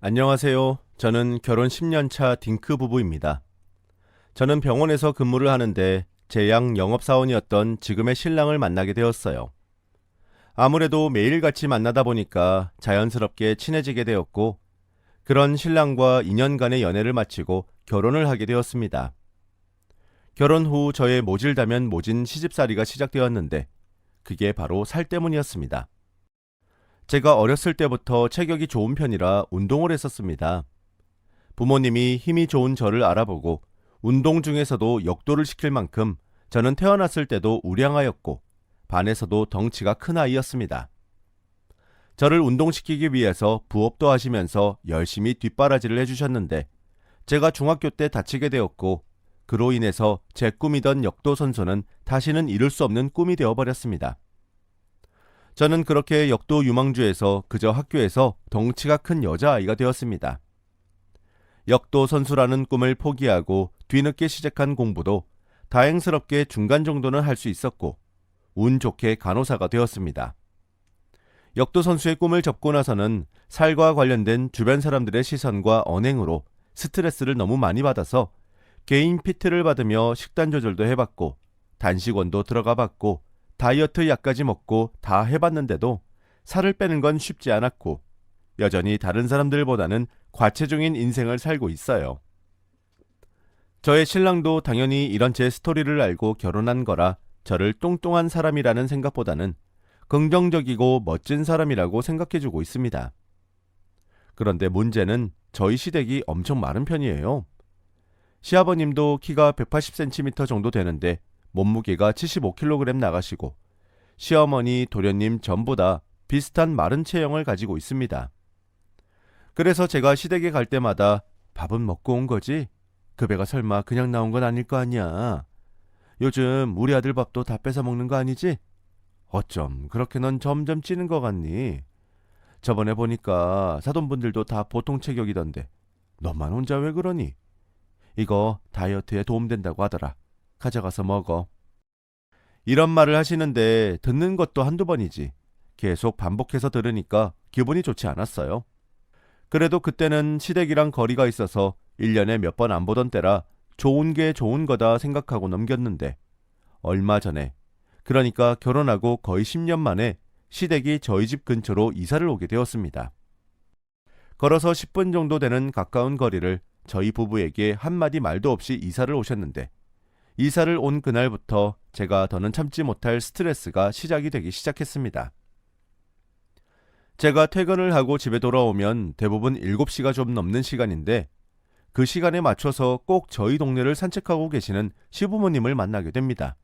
안녕하세요. 저는 결혼 10년 차 딩크 부부입니다. 저는 병원에서 근무를 하는데 제약 영업사원이었던 지금의 신랑을 만나게 되었어요. 아무래도 매일같이 만나다 보니까 자연스럽게 친해지게 되었고, 그런 신랑과 2년간의 연애를 마치고 결혼을 하게 되었습니다. 결혼 후 저의 모질다면 모진 시집살이가 시작되었는데, 그게 바로 살 때문이었습니다. 제가 어렸을 때부터 체격이 좋은 편이라 운동을 했었습니다. 부모님이 힘이 좋은 저를 알아보고 운동 중에서도 역도를 시킬 만큼 저는 태어났을 때도 우량하였고 반에서도 덩치가 큰 아이였습니다. 저를 운동시키기 위해서 부업도 하시면서 열심히 뒷바라지를 해주셨는데 제가 중학교 때 다치게 되었고 그로 인해서 제 꿈이던 역도 선수는 다시는 이룰 수 없는 꿈이 되어버렸습니다. 저는 그렇게 역도 유망주에서 그저 학교에서 덩치가 큰 여자아이가 되었습니다. 역도 선수라는 꿈을 포기하고 뒤늦게 시작한 공부도 다행스럽게 중간 정도는 할 수 있었고 운 좋게 간호사가 되었습니다. 역도 선수의 꿈을 접고 나서는 살과 관련된 주변 사람들의 시선과 언행으로 스트레스를 너무 많이 받아서 개인 PT를 받으며 식단 조절도 해봤고 단식원도 들어가 봤고 다이어트 약까지 먹고 다 해봤는데도 살을 빼는 건 쉽지 않았고 여전히 다른 사람들보다는 과체중인 인생을 살고 있어요. 저의 신랑도 당연히 이런 제 스토리를 알고 결혼한 거라 저를 뚱뚱한 사람이라는 생각보다는 긍정적이고 멋진 사람이라고 생각해주고 있습니다. 그런데 문제는 저희 시댁이 엄청 마른 편이에요. 시아버님도 키가 180cm 정도 되는데 몸무게가 75kg 나가시고 시어머니, 도련님 전부 다 비슷한 마른 체형을 가지고 있습니다. 그래서 제가 시댁에 갈 때마다 밥은 먹고 온 거지? 그 배가 설마 그냥 나온 건 아닐 거 아니야. 요즘 우리 아들 밥도 다 뺏어 먹는 거 아니지? 어쩜 그렇게 넌 점점 찌는 거 같니? 저번에 보니까 사돈분들도 다 보통 체격이던데 너만 혼자 왜 그러니? 이거 다이어트에 도움된다고 하더라. 가져가서 먹어. 이런 말을 하시는데 듣는 것도 한두 번이지. 계속 반복해서 들으니까 기분이 좋지 않았어요. 그래도 그때는 시댁이랑 거리가 있어서 1년에 몇 번 안 보던 때라 좋은 게 좋은 거다 생각하고 넘겼는데 얼마 전에, 그러니까 결혼하고 거의 10년 만에 시댁이 저희 집 근처로 이사를 오게 되었습니다. 걸어서 10분 정도 되는 가까운 거리를 저희 부부에게 한마디 말도 없이 이사를 오셨는데 이사를 온 그날부터 제가 더는 참지 못할 스트레스가 시작이 되기 시작했습니다. 제가 퇴근을 하고 집에 돌아오면 대부분 7시가 좀 넘는 시간인데 그 시간에 맞춰서 꼭 저희 동네를 산책하고 계시는 시부모님을 만나게 됩니다.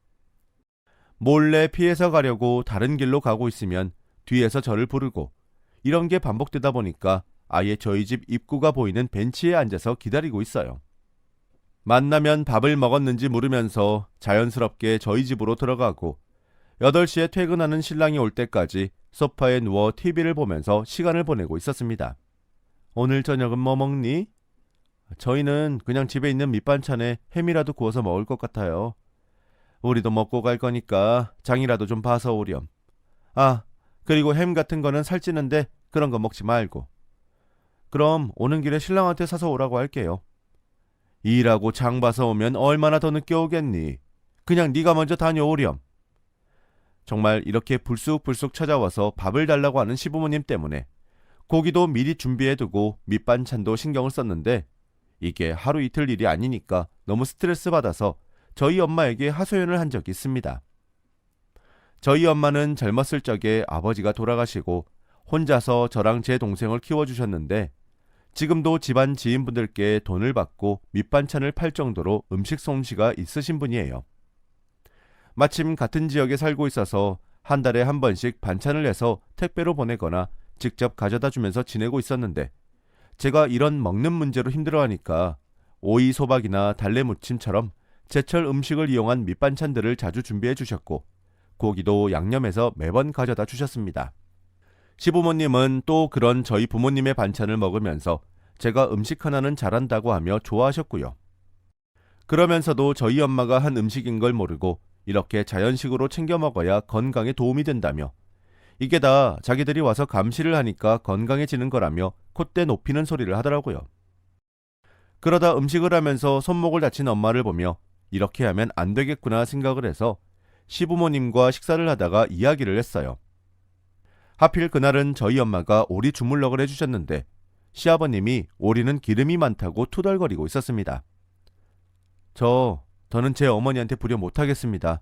몰래 피해서 가려고 다른 길로 가고 있으면 뒤에서 저를 부르고 이런 게 반복되다 보니까 아예 저희 집 입구가 보이는 벤치에 앉아서 기다리고 있어요. 만나면 밥을 먹었는지 물으면서 자연스럽게 저희 집으로 들어가고 8시에 퇴근하는 신랑이 올 때까지 소파에 누워 TV를 보면서 시간을 보내고 있었습니다. 오늘 저녁은 뭐 먹니? 저희는 그냥 집에 있는 밑반찬에 햄이라도 구워서 먹을 것 같아요. 우리도 먹고 갈 거니까 장이라도 좀 봐서 오렴. 아, 그리고 햄 같은 거는 살찌는데 그런 거 먹지 말고. 그럼 오는 길에 신랑한테 사서 오라고 할게요. 일하고 장 봐서 오면 얼마나 더 늦게 오겠니? 그냥 네가 먼저 다녀오렴. 정말 이렇게 불쑥불쑥 찾아와서 밥을 달라고 하는 시부모님 때문에 고기도 미리 준비해두고 밑반찬도 신경을 썼는데 이게 하루 이틀 일이 아니니까 너무 스트레스 받아서 저희 엄마에게 하소연을 한 적이 있습니다. 저희 엄마는 젊었을 적에 아버지가 돌아가시고 혼자서 저랑 제 동생을 키워주셨는데 지금도 집안 지인분들께 돈을 받고 밑반찬을 팔 정도로 음식 솜씨가 있으신 분이에요. 마침 같은 지역에 살고 있어서 한 달에 한 번씩 반찬을 내서 택배로 보내거나 직접 가져다 주면서 지내고 있었는데 제가 이런 먹는 문제로 힘들어하니까 오이 소박이나 달래 무침처럼 제철 음식을 이용한 밑반찬들을 자주 준비해 주셨고 고기도 양념해서 매번 가져다 주셨습니다. 시부모님은 또 그런 저희 부모님의 반찬을 먹으면서 제가 음식 하나는 잘한다고 하며 좋아하셨고요. 그러면서도 저희 엄마가 한 음식인 걸 모르고 이렇게 자연식으로 챙겨 먹어야 건강에 도움이 된다며 이게 다 자기들이 와서 감시를 하니까 건강해지는 거라며 콧대 높이는 소리를 하더라고요. 그러다 음식을 하면서 손목을 다친 엄마를 보며 이렇게 하면 안 되겠구나 생각을 해서 시부모님과 식사를 하다가 이야기를 했어요. 하필 그날은 저희 엄마가 오리 주물럭을 해주셨는데 시아버님이 오리는 기름이 많다고 투덜거리고 있었습니다. 더는 제 어머니한테 불효 못하겠습니다.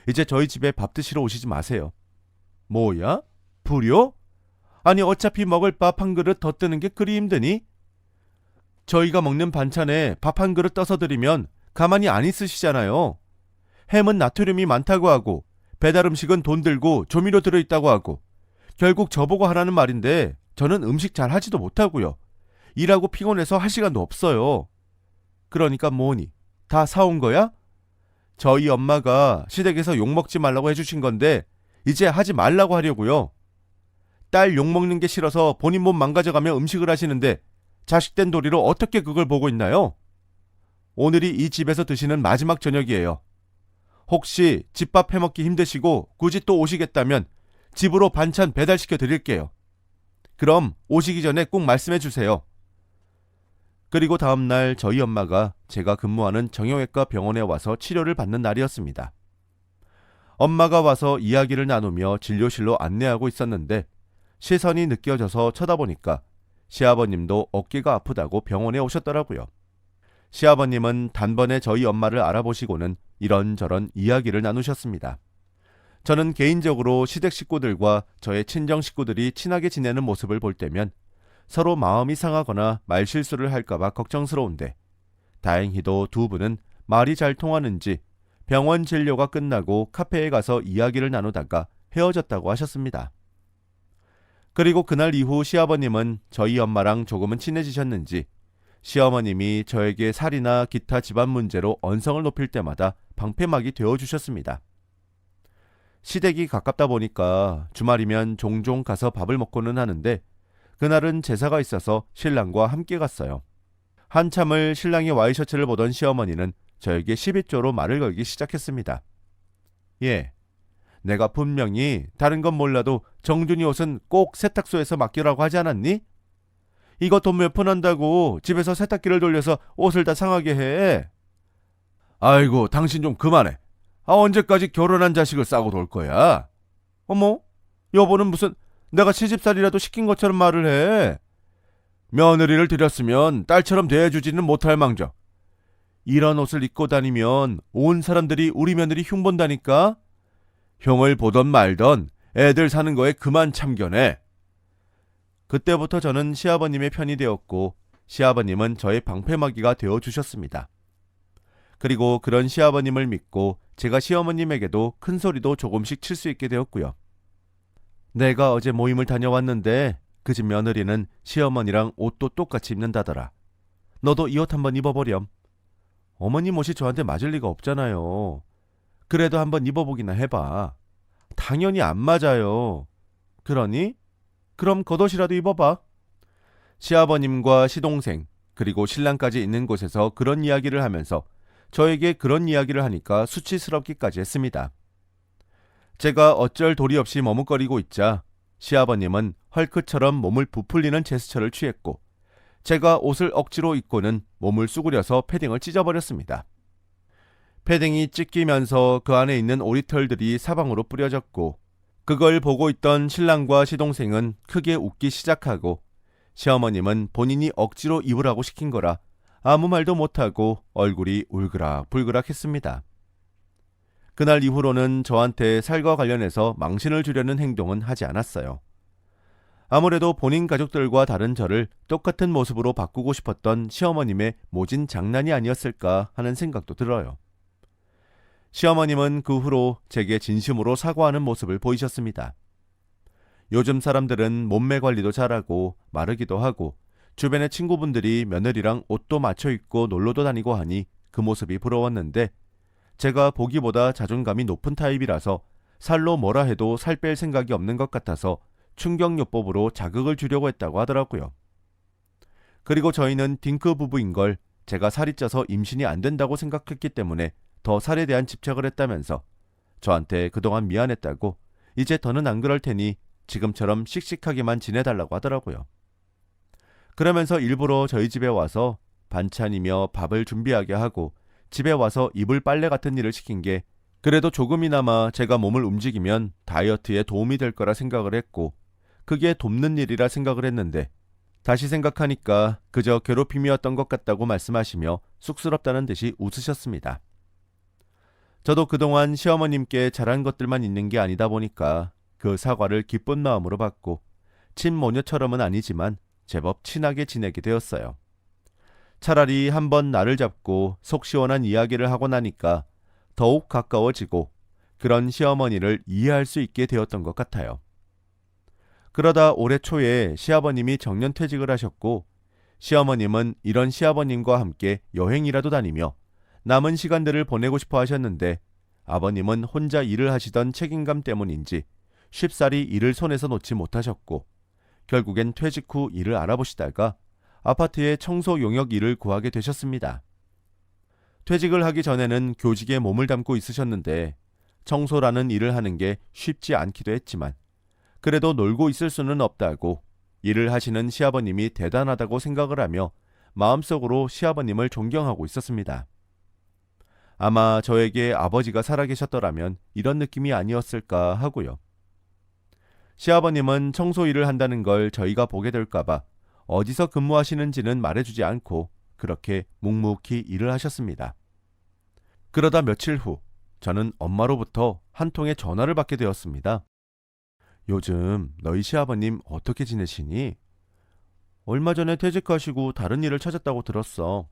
이제 저희 집에 밥 드시러 오시지 마세요. 뭐야? 불효? 아니 어차피 먹을 밥 한 그릇 더 뜨는 게 그리 힘드니? 저희가 먹는 반찬에 밥 한 그릇 떠서 드리면 가만히 안 있으시잖아요. 햄은 나트륨이 많다고 하고 배달 음식은 돈 들고 조미료 들어있다고 하고 결국 저보고 하라는 말인데 저는 음식 잘 하지도 못하고요. 일하고 피곤해서 할 시간도 없어요. 그러니까 뭐니? 다 사온 거야? 저희 엄마가 시댁에서 욕먹지 말라고 해주신 건데 이제 하지 말라고 하려고요. 딸 욕먹는 게 싫어서 본인 몸 망가져가며 음식을 하시는데 자식된 도리로 어떻게 그걸 보고 있나요? 오늘이 이 집에서 드시는 마지막 저녁이에요. 혹시 집밥 해먹기 힘드시고 굳이 또 오시겠다면 집으로 반찬 배달시켜 드릴게요. 그럼 오시기 전에 꼭 말씀해 주세요. 그리고 다음날 저희 엄마가 제가 근무하는 정형외과 병원에 와서 치료를 받는 날이었습니다. 엄마가 와서 이야기를 나누며 진료실로 안내하고 있었는데 시선이 느껴져서 쳐다보니까 시아버님도 어깨가 아프다고 병원에 오셨더라고요. 시아버님은 단번에 저희 엄마를 알아보시고는 이런저런 이야기를 나누셨습니다. 저는 개인적으로 시댁 식구들과 저의 친정 식구들이 친하게 지내는 모습을 볼 때면 서로 마음이 상하거나 말실수를 할까봐 걱정스러운데 다행히도 두 분은 말이 잘 통하는지 병원 진료가 끝나고 카페에 가서 이야기를 나누다가 헤어졌다고 하셨습니다. 그리고 그날 이후 시아버님은 저희 엄마랑 조금은 친해지셨는지 시어머님이 저에게 살이나 기타 집안 문제로 언성을 높일 때마다 방패막이 되어주셨습니다. 시댁이 가깝다 보니까 주말이면 종종 가서 밥을 먹고는 하는데 그날은 제사가 있어서 신랑과 함께 갔어요. 한참을 신랑의 와이셔츠를 보던 시어머니는 저에게 11조로 말을 걸기 시작했습니다. 예, 내가 분명히 다른 건 몰라도 정준이 옷은 꼭 세탁소에서 맡기라고 하지 않았니? 이거 돈 몇 푼 한다고 집에서 세탁기를 돌려서 옷을 다 상하게 해. 아이고, 당신 좀 그만해. 언제까지 결혼한 자식을 싸고 돌 거야? 어머, 여보는 무슨 내가 시집살이라도 시킨 것처럼 말을 해. 며느리를 들였으면 딸처럼 대해주지는 못할 망정. 이런 옷을 입고 다니면 온 사람들이 우리 며느리 흉본다니까. 형을 보던 말던 애들 사는 거에 그만 참견해. 그때부터 저는 시아버님의 편이 되었고 시아버님은 저의 방패막이가 되어주셨습니다. 그리고 그런 시아버님을 믿고 제가 시어머님에게도 큰 소리도 조금씩 칠 수 있게 되었고요. 내가 어제 모임을 다녀왔는데 그 집 며느리는 시어머니랑 옷도 똑같이 입는다더라. 너도 이 옷 한번 입어보렴. 어머님 옷이 저한테 맞을 리가 없잖아요. 그래도 한번 입어보기나 해봐. 당연히 안 맞아요. 그러니? 그럼 겉옷이라도 입어봐. 시아버님과 시동생 그리고 신랑까지 있는 곳에서 그런 이야기를 하면서 저에게 그런 이야기를 하니까 수치스럽기까지 했습니다. 제가 어쩔 도리 없이 머뭇거리고 있자 시아버님은 헐크처럼 몸을 부풀리는 제스처를 취했고 제가 옷을 억지로 입고는 몸을 쑤그려서 패딩을 찢어버렸습니다. 패딩이 찢기면서 그 안에 있는 오리털들이 사방으로 뿌려졌고 그걸 보고 있던 신랑과 시동생은 크게 웃기 시작하고 시어머님은 본인이 억지로 입으라고 시킨 거라 아무 말도 못하고 얼굴이 울그락불그락 했습니다. 그날 이후로는 저한테 살과 관련해서 망신을 주려는 행동은 하지 않았어요. 아무래도 본인 가족들과 다른 저를 똑같은 모습으로 바꾸고 싶었던 시어머님의 모진 장난이 아니었을까 하는 생각도 들어요. 시어머님은 그 후로 제게 진심으로 사과하는 모습을 보이셨습니다. 요즘 사람들은 몸매 관리도 잘하고 마르기도 하고 주변의 친구분들이 며느리랑 옷도 맞춰 입고 놀러도 다니고 하니 그 모습이 부러웠는데 제가 보기보다 자존감이 높은 타입이라서 살로 뭐라 해도 살 뺄 생각이 없는 것 같아서 충격요법으로 자극을 주려고 했다고 하더라고요. 그리고 저희는 딩크 부부인 걸 제가 살이 쪄서 임신이 안 된다고 생각했기 때문에 더 살에 대한 집착을 했다면서 저한테 그동안 미안했다고 이제 더는 안 그럴 테니 지금처럼 씩씩하게만 지내달라고 하더라고요. 그러면서 일부러 저희 집에 와서 반찬이며 밥을 준비하게 하고 집에 와서 이불 빨래 같은 일을 시킨 게 그래도 조금이나마 제가 몸을 움직이면 다이어트에 도움이 될 거라 생각을 했고 그게 돕는 일이라 생각을 했는데 다시 생각하니까 그저 괴롭힘이었던 것 같다고 말씀하시며 쑥스럽다는 듯이 웃으셨습니다. 저도 그동안 시어머님께 잘한 것들만 있는 게 아니다 보니까 그 사과를 기쁜 마음으로 받고 친모녀처럼은 아니지만 제법 친하게 지내게 되었어요. 차라리 한번 나를 잡고 속 시원한 이야기를 하고 나니까 더욱 가까워지고 그런 시어머니를 이해할 수 있게 되었던 것 같아요. 그러다 올해 초에 시아버님이 정년퇴직을 하셨고 시어머님은 이런 시아버님과 함께 여행이라도 다니며 남은 시간들을 보내고 싶어 하셨는데 아버님은 혼자 일을 하시던 책임감 때문인지 쉽사리 일을 손에서 놓지 못하셨고 결국엔 퇴직 후 일을 알아보시다가 아파트의 청소 용역 일을 구하게 되셨습니다. 퇴직을 하기 전에는 교직에 몸을 담고 있으셨는데 청소라는 일을 하는 게 쉽지 않기도 했지만 그래도 놀고 있을 수는 없다고 일을 하시는 시아버님이 대단하다고 생각을 하며 마음속으로 시아버님을 존경하고 있었습니다. 아마 저에게 아버지가 살아계셨더라면 이런 느낌이 아니었을까 하고요. 시아버님은 청소 일을 한다는 걸 저희가 보게 될까봐 어디서 근무하시는지는 말해주지 않고 그렇게 묵묵히 일을 하셨습니다. 그러다 며칠 후 저는 엄마로부터 한 통의 전화를 받게 되었습니다. 요즘 너희 시아버님 어떻게 지내시니? 얼마 전에 퇴직하시고 다른 일을 찾았다고 들었어.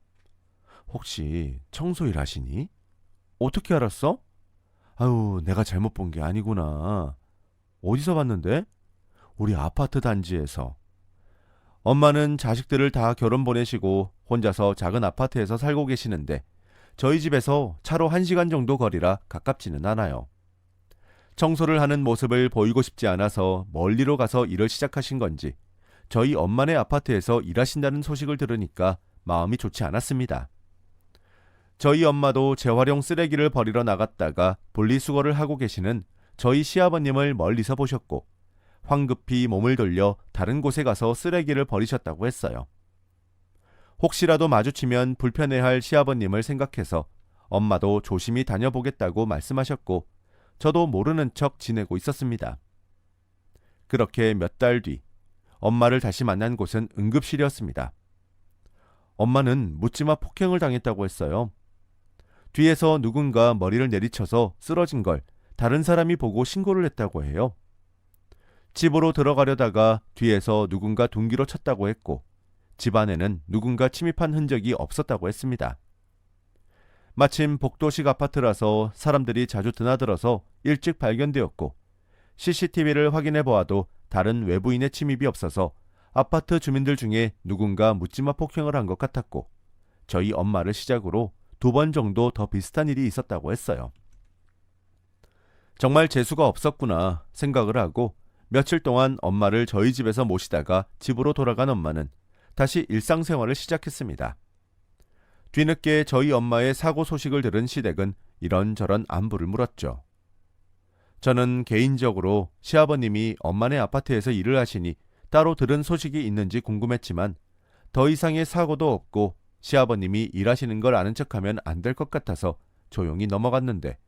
혹시 청소일 하시니? 어떻게 알았어? 아유, 내가 잘못 본 게 아니구나. 어디서 봤는데? 우리 아파트 단지에서. 엄마는 자식들을 다 결혼 보내시고 혼자서 작은 아파트에서 살고 계시는데 저희 집에서 차로 1시간 정도 거리라 가깝지는 않아요. 청소를 하는 모습을 보이고 싶지 않아서 멀리로 가서 일을 시작하신 건지 저희 엄마네 아파트에서 일하신다는 소식을 들으니까 마음이 좋지 않았습니다. 저희 엄마도 재활용 쓰레기를 버리러 나갔다가 분리수거를 하고 계시는 저희 시아버님을 멀리서 보셨고 황급히 몸을 돌려 다른 곳에 가서 쓰레기를 버리셨다고 했어요. 혹시라도 마주치면 불편해할 시아버님을 생각해서 엄마도 조심히 다녀보겠다고 말씀하셨고 저도 모르는 척 지내고 있었습니다. 그렇게 몇 달 뒤 엄마를 다시 만난 곳은 응급실이었습니다. 엄마는 묻지마 폭행을 당했다고 했어요. 뒤에서 누군가 머리를 내리쳐서 쓰러진 걸 다른 사람이 보고 신고를 했다고 해요. 집으로 들어가려다가 뒤에서 누군가 둔기로 쳤다고 했고 집 안에는 누군가 침입한 흔적이 없었다고 했습니다. 마침 복도식 아파트라서 사람들이 자주 드나들어서 일찍 발견되었고 CCTV를 확인해 보아도 다른 외부인의 침입이 없어서 아파트 주민들 중에 누군가 묻지마 폭행을 한 것 같았고 저희 엄마를 시작으로 2번 정도 더 비슷한 일이 있었다고 했어요. 정말 재수가 없었구나 생각을 하고 며칠 동안 엄마를 저희 집에서 모시다가 집으로 돌아간 엄마는 다시 일상생활을 시작했습니다. 뒤늦게 저희 엄마의 사고 소식을 들은 시댁은 이런저런 안부를 물었죠. 저는 개인적으로 시아버님이 엄마네 아파트에서 일을 하시니 따로 들은 소식이 있는지 궁금했지만 더 이상의 사고도 없고 시아버님이 일하시는 걸 아는 척하면 안 될 것 같아서 조용히 넘어갔는데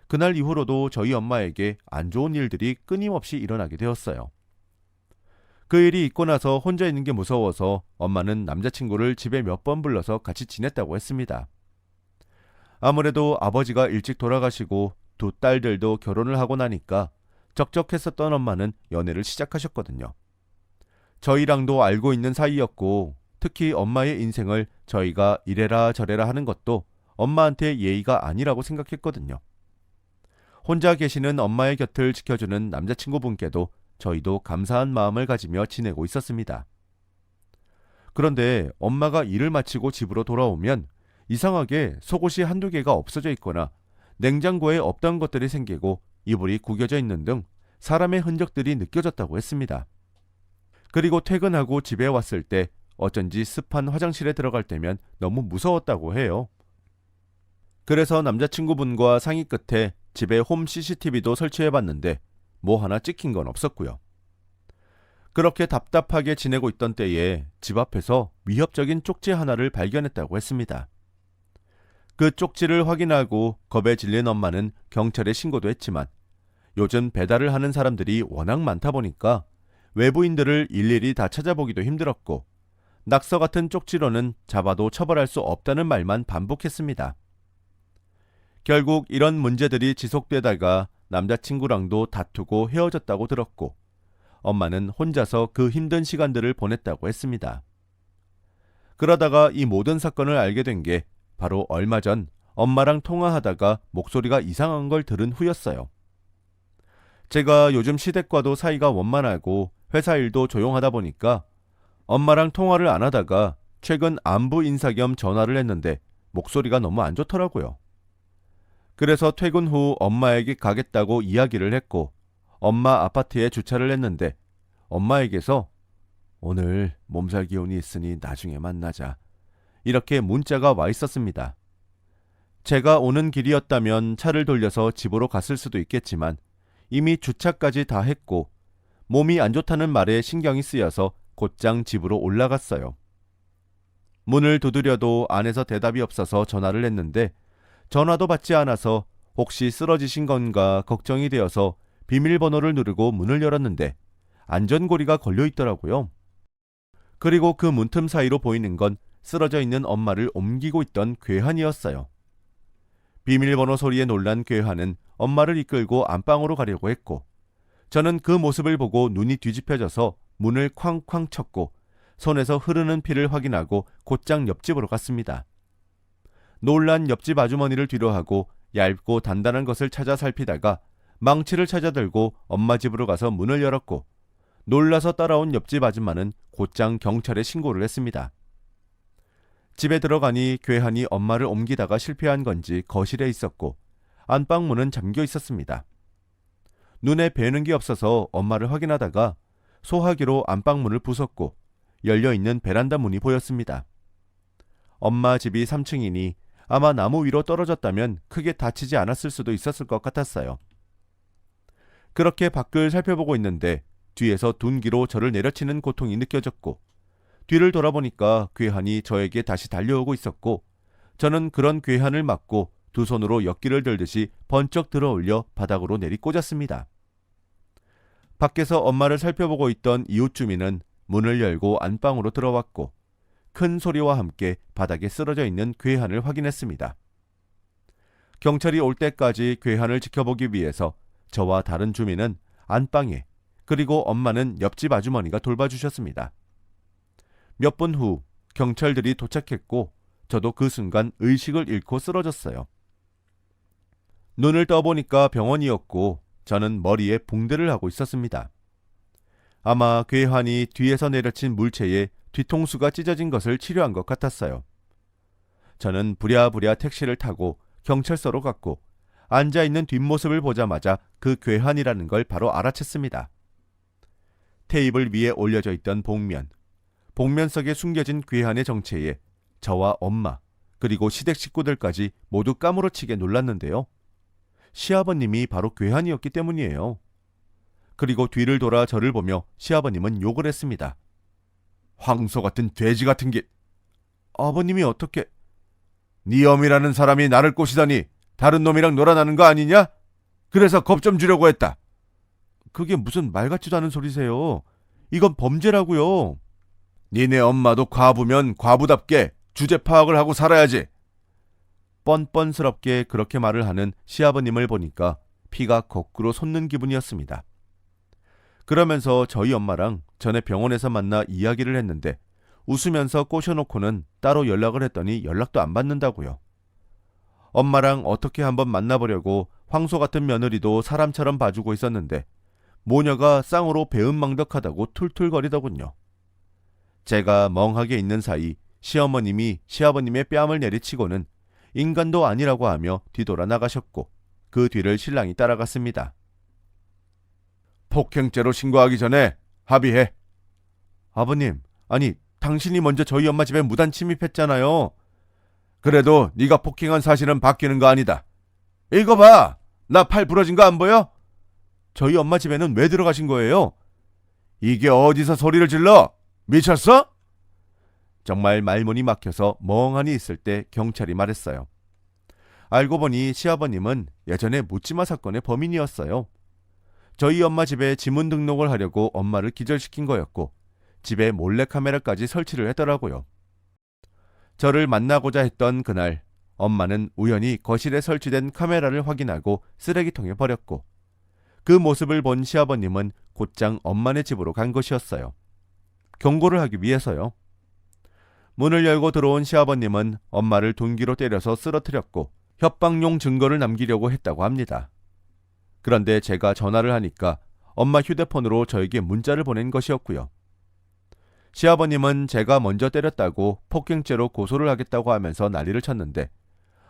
그날 이후로도 저희 엄마에게 안 좋은 일들이 끊임없이 일어나게 되었어요. 그 일이 있고 나서 혼자 있는 게 무서워서 엄마는 남자친구를 집에 몇 번 불러서 같이 지냈다고 했습니다. 아무래도 아버지가 일찍 돌아가시고 2 딸들도 결혼을 하고 나니까 적적했었던 엄마는 연애를 시작하셨거든요. 저희랑도 알고 있는 사이였고 특히 엄마의 인생을 저희가 이래라 저래라 하는 것도 엄마한테 예의가 아니라고 생각했거든요. 혼자 계시는 엄마의 곁을 지켜주는 남자친구분께도 저희도 감사한 마음을 가지며 지내고 있었습니다. 그런데 엄마가 일을 마치고 집으로 돌아오면 이상하게 속옷이 1-2개가 없어져 있거나 냉장고에 없던 것들이 생기고 이불이 구겨져 있는 등 사람의 흔적들이 느껴졌다고 했습니다. 그리고 퇴근하고 집에 왔을 때 어쩐지 습한 화장실에 들어갈 때면 너무 무서웠다고 해요. 그래서 남자친구분과 상의 끝에 집에 홈 CCTV도 설치해봤는데 뭐 하나 찍힌 건 없었고요. 그렇게 답답하게 지내고 있던 때에 집 앞에서 위협적인 쪽지 하나를 발견했다고 했습니다. 그 쪽지를 확인하고 겁에 질린 엄마는 경찰에 신고도 했지만 요즘 배달을 하는 사람들이 워낙 많다 보니까 외부인들을 일일이 다 찾아보기도 힘들었고 낙서 같은 쪽지로는 잡아도 처벌할 수 없다는 말만 반복했습니다. 결국 이런 문제들이 지속되다가 남자친구랑도 다투고 헤어졌다고 들었고 엄마는 혼자서 그 힘든 시간들을 보냈다고 했습니다. 그러다가 이 모든 사건을 알게 된 게 바로 얼마 전 엄마랑 통화하다가 목소리가 이상한 걸 들은 후였어요. 제가 요즘 시댁과도 사이가 원만하고 회사 일도 조용하다 보니까 엄마랑 통화를 안 하다가 최근 안부 인사 겸 전화를 했는데 목소리가 너무 안 좋더라고요. 그래서 퇴근 후 엄마에게 가겠다고 이야기를 했고 엄마 아파트에 주차를 했는데 엄마에게서 오늘 몸살 기운이 있으니 나중에 만나자 이렇게 문자가 와 있었습니다. 제가 오는 길이었다면 차를 돌려서 집으로 갔을 수도 있겠지만 이미 주차까지 다 했고 몸이 안 좋다는 말에 신경이 쓰여서 곧장 집으로 올라갔어요. 문을 두드려도 안에서 대답이 없어서 전화를 했는데 전화도 받지 않아서 혹시 쓰러지신 건가 걱정이 되어서 비밀번호를 누르고 문을 열었는데 안전고리가 걸려 있더라고요. 그리고 그 문틈 사이로 보이는 건 쓰러져 있는 엄마를 옮기고 있던 괴한이었어요. 비밀번호 소리에 놀란 괴한은 엄마를 이끌고 안방으로 가려고 했고 저는 그 모습을 보고 눈이 뒤집혀져서 문을 쾅쾅 쳤고 손에서 흐르는 피를 확인하고 곧장 옆집으로 갔습니다. 놀란 옆집 아주머니를 뒤로하고 얇고 단단한 것을 찾아 살피다가 망치를 찾아 들고 엄마 집으로 가서 문을 열었고 놀라서 따라온 옆집 아줌마는 곧장 경찰에 신고를 했습니다. 집에 들어가니 괴한이 엄마를 옮기다가 실패한 건지 거실에 있었고 안방문은 잠겨 있었습니다. 눈에 뵈는 게 없어서 엄마를 확인하다가 소화기로 안방문을 부쉈고 열려있는 베란다 문이 보였습니다. 엄마 집이 3층이니 아마 나무 위로 떨어졌다면 크게 다치지 않았을 수도 있었을 것 같았어요. 그렇게 밖을 살펴보고 있는데 뒤에서 둔기로 저를 내려치는 고통이 느껴졌고 뒤를 돌아보니까 괴한이 저에게 다시 달려오고 있었고 저는 그런 괴한을 막고 두 손으로 역기를 들듯이 번쩍 들어올려 바닥으로 내리꽂았습니다. 밖에서 엄마를 살펴보고 있던 이웃 주민은 문을 열고 안방으로 들어왔고 큰 소리와 함께 바닥에 쓰러져 있는 괴한을 확인했습니다. 경찰이 올 때까지 괴한을 지켜보기 위해서 저와 다른 주민은 안방에 그리고 엄마는 옆집 아주머니가 돌봐주셨습니다. 몇 분 후 경찰들이 도착했고 저도 그 순간 의식을 잃고 쓰러졌어요. 눈을 떠보니까 병원이었고 저는 머리에 붕대를 하고 있었습니다. 아마 괴한이 뒤에서 내려친 물체에 뒤통수가 찢어진 것을 치료한 것 같았어요. 저는 부랴부랴 택시를 타고 경찰서로 갔고 앉아있는 뒷모습을 보자마자 그 괴한이라는 걸 바로 알아챘습니다. 테이블 위에 올려져 있던 복면 속에 숨겨진 괴한의 정체에 저와 엄마 그리고 시댁 식구들까지 모두 까무러치게 놀랐는데요. 시아버님이 바로 괴한이었기 때문이에요. 그리고 뒤를 돌아 저를 보며 시아버님은 욕을 했습니다. 황소 같은 돼지 같은 게... 아버님이 어떻게... 네 엄이라는 사람이 나를 꼬시다니 다른 놈이랑 놀아나는 거 아니냐? 그래서 겁 좀 주려고 했다. 그게 무슨 말 같지도 않은 소리세요. 이건 범죄라고요. 니네 엄마도 과부면 과부답게 주제 파악을 하고 살아야지. 뻔뻔스럽게 그렇게 말을 하는 시아버님을 보니까 피가 거꾸로 솟는 기분이었습니다. 그러면서 저희 엄마랑 전에 병원에서 만나 이야기를 했는데 웃으면서 꼬셔놓고는 따로 연락을 했더니 연락도 안 받는다고요. 엄마랑 어떻게 한번 만나보려고 황소 같은 며느리도 사람처럼 봐주고 있었는데 모녀가 쌍으로 배은망덕하다고 툴툴거리더군요. 제가 멍하게 있는 사이 시어머님이 시아버님의 뺨을 내리치고는 인간도 아니라고 하며 뒤돌아 나가셨고 그 뒤를 신랑이 따라갔습니다. 폭행죄로 신고하기 전에 합의해. 아버님, 아니 당신이 먼저 저희 엄마 집에 무단 침입했잖아요. 그래도 네가 폭행한 사실은 바뀌는 거 아니다. 읽어봐. 나 팔 부러진 거 안 보여? 저희 엄마 집에는 왜 들어가신 거예요? 이게 어디서 소리를 질러? 미쳤어? 정말 말문이 막혀서 멍하니 있을 때 경찰이 말했어요. 알고 보니 시아버님은 예전에 묻지마 사건의 범인이었어요. 저희 엄마 집에 지문 등록을 하려고 엄마를 기절시킨 거였고 집에 몰래카메라까지 설치를 했더라고요. 저를 만나고자 했던 그날 엄마는 우연히 거실에 설치된 카메라를 확인하고 쓰레기통에 버렸고 그 모습을 본 시아버님은 곧장 엄마네 집으로 간 것이었어요. 경고를 하기 위해서요. 문을 열고 들어온 시아버님은 엄마를 둔기로 때려서 쓰러뜨렸고 협박용 증거를 남기려고 했다고 합니다. 그런데 제가 전화를 하니까 엄마 휴대폰으로 저에게 문자를 보낸 것이었고요. 시아버님은 제가 먼저 때렸다고 폭행죄로 고소를 하겠다고 하면서 난리를 쳤는데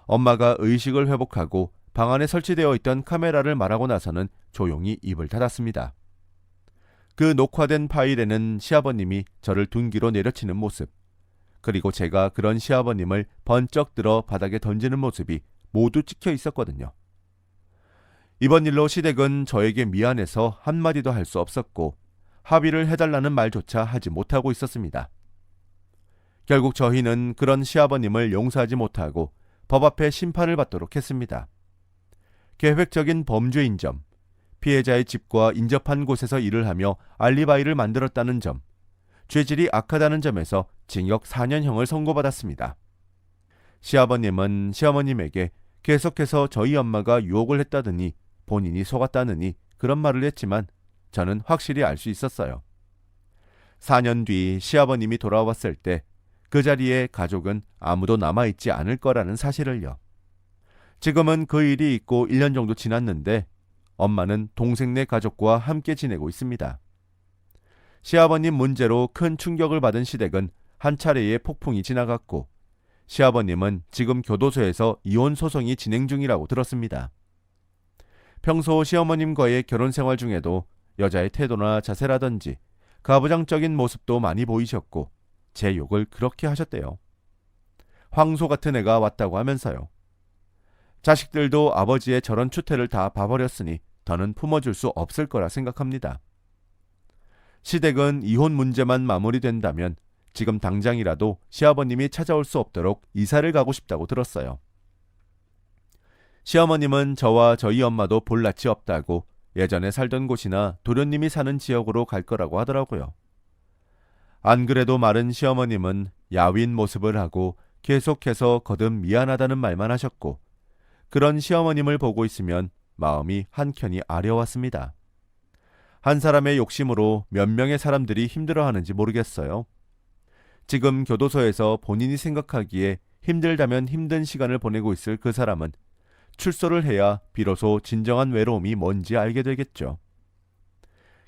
엄마가 의식을 회복하고 방 안에 설치되어 있던 카메라를 말하고 나서는 조용히 입을 닫았습니다. 그 녹화된 파일에는 시아버님이 저를 둔기로 내려치는 모습, 그리고 제가 그런 시아버님을 번쩍 들어 바닥에 던지는 모습이 모두 찍혀 있었거든요. 이번 일로 시댁은 저에게 미안해서 한마디도 할 수 없었고 합의를 해달라는 말조차 하지 못하고 있었습니다. 결국 저희는 그런 시아버님을 용서하지 못하고 법 앞에 심판을 받도록 했습니다. 계획적인 범죄인 점, 피해자의 집과 인접한 곳에서 일을 하며 알리바이를 만들었다는 점, 죄질이 악하다는 점에서 징역 4년형을 선고받았습니다. 시아버님은 시어머님에게 계속해서 저희 엄마가 유혹을 했다더니 본인이 속았다느니 그런 말을 했지만 저는 확실히 알 수 있었어요. 4년 뒤 시아버님이 돌아왔을 때 그 자리에 가족은 아무도 남아있지 않을 거라는 사실을요. 지금은 그 일이 있고 1년 정도 지났는데 엄마는 동생네 가족과 함께 지내고 있습니다. 시아버님 문제로 큰 충격을 받은 시댁은 한 차례의 폭풍이 지나갔고 시아버님은 지금 교도소에서 이혼 소송이 진행 중이라고 들었습니다. 평소 시어머님과의 결혼 생활 중에도 여자의 태도나 자세라든지 가부장적인 모습도 많이 보이셨고 제 욕을 그렇게 하셨대요. 황소 같은 애가 왔다고 하면서요. 자식들도 아버지의 저런 추태를 다 봐버렸으니 더는 품어줄 수 없을 거라 생각합니다. 시댁은 이혼 문제만 마무리된다면 지금 당장이라도 시아버님이 찾아올 수 없도록 이사를 가고 싶다고 들었어요. 시어머님은 저와 저희 엄마도 볼 낯이 없다고 예전에 살던 곳이나 도련님이 사는 지역으로 갈 거라고 하더라고요. 안 그래도 마른 시어머님은 야윈 모습을 하고 계속해서 거듭 미안하다는 말만 하셨고 그런 시어머님을 보고 있으면 마음이 한켠이 아려왔습니다. 한 사람의 욕심으로 몇 명의 사람들이 힘들어하는지 모르겠어요. 지금 교도소에서 본인이 생각하기에 힘들다면 힘든 시간을 보내고 있을 그 사람은 출소를 해야 비로소 진정한 외로움이 뭔지 알게 되겠죠.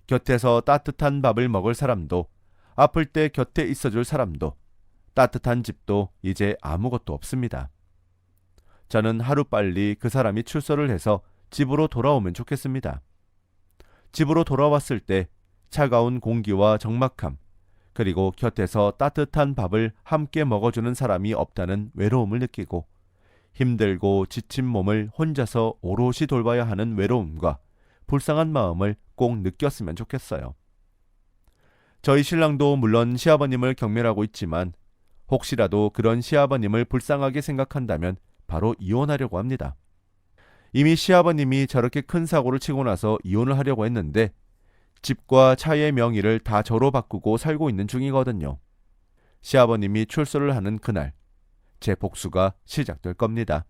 곁에서 따뜻한 밥을 먹을 사람도, 아플 때 곁에 있어줄 사람도, 따뜻한 집도 이제 아무것도 없습니다. 저는 하루빨리 그 사람이 출소를 해서 집으로 돌아오면 좋겠습니다. 집으로 돌아왔을 때 차가운 공기와 적막함, 그리고 곁에서 따뜻한 밥을 함께 먹어주는 사람이 없다는 외로움을 느끼고 힘들고 지친 몸을 혼자서 오롯이 돌봐야 하는 외로움과 불쌍한 마음을 꼭 느꼈으면 좋겠어요. 저희 신랑도 물론 시아버님을 경멸하고 있지만 혹시라도 그런 시아버님을 불쌍하게 생각한다면 바로 이혼하려고 합니다. 이미 시아버님이 저렇게 큰 사고를 치고 나서 이혼을 하려고 했는데 집과 차의 명의를 다 저로 바꾸고 살고 있는 중이거든요. 시아버님이 출소를 하는 그날 제 복수가 시작될 겁니다.